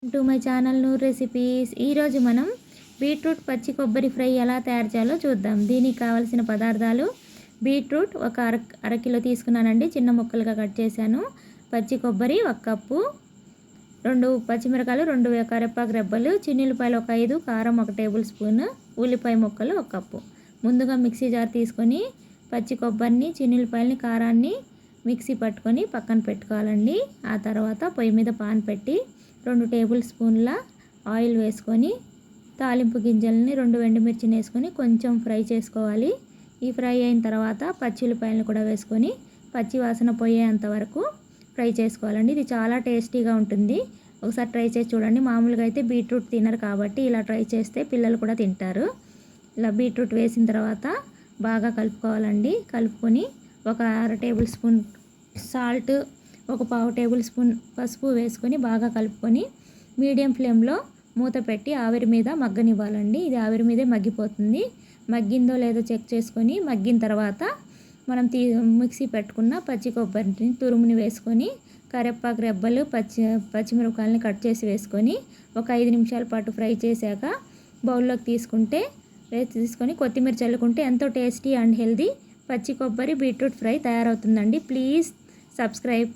To my channel Noor recipes. ఈరోజు మనం beetroot పచ్చి కొబ్బరి ఫ్రై ఎలా తయారు చేయాలో చూద్దాం. దీనికి కావలసిన పదార్థాలు: బీట్రూట్ ఒక అరకిలో తీసుకున్నానండి, చిన్న ముక్కలుగా కట్ చేశాను. పచ్చి కొబ్బరి 1 కప్పు, 2 పచ్చిమిరకాయలు, 2 కరివేపాకు రెబ్బలు, చిన్నుల్లిపాయలు 5, కారం 1 టేబుల్ స్పూన్, ఉల్లిపాయ ముక్కలు 1 కప్పు. ముందుగా మిక్సీ జార్ తీసుకొని పచ్చి కొబ్బరిని, చిన్నుల్లిపాయలని, కారాన్ని మిక్సీ పట్టుకొని పక్కన పెట్టుకోవాలండి. ఆ తర్వాత పొయ్యి మీద పాన్ పెట్టి 2 టేబుల్ స్పూన్ల ఆయిల్ వేసుకొని తాలింపు గింజల్ని 2 ఎండుమిర్చిని వేసుకొని కొంచెం ఫ్రై చేసుకోవాలి. ఈ ఫ్రై అయిన తర్వాత పచ్చిమిరపకాయలను కూడా వేసుకొని పచ్చి వాసన పోయేంత వరకు ఫ్రై చేసుకోవాలండి. ఇది చాలా టేస్టీగా ఉంటుంది. ఒకసారి ట్రై చేసి చూడండి. మామూలుగా అయితే బీట్రూట్ తినరు కాబట్టి ఇలా ట్రై చేస్తే పిల్లలు కూడా తింటారు. ఇలా బీట్రూట్ వేసిన తర్వాత బాగా కలుపుకోవాలండి. కలుపుకొని ఒక 1/2 table spoon salt, 1/4 table spoon పసుపు వేసుకొని బాగా కలుపుకొని మీడియం ఫ్లేమ్లో మూత పెట్టి ఆవిరి మీద మగ్గనివ్వాలండి. ఇది ఆవిరి మీదే మగ్గిపోతుంది. మగ్గిందో లేదో చెక్ చేసుకొని మగ్గిన తర్వాత మనం మిక్సీ పెట్టుకున్న పచ్చి కొబ్బరిని తురుముని వేసుకొని కరివేపాకు రెబ్బలు, పచ్చిమిరపకాయలని కట్ చేసి వేసుకొని ఒక 5 నిమిషాల పాటు ఫ్రై చేశాక బౌల్లోకి తీసుకొని కొత్తిమీర చల్లుకుంటే ఎంతో టేస్టీ అండ్ హెల్దీ పచ్చి కొబ్బరి బీట్రూట్ ఫ్రై తయారవుతుందండి. Please subscribe.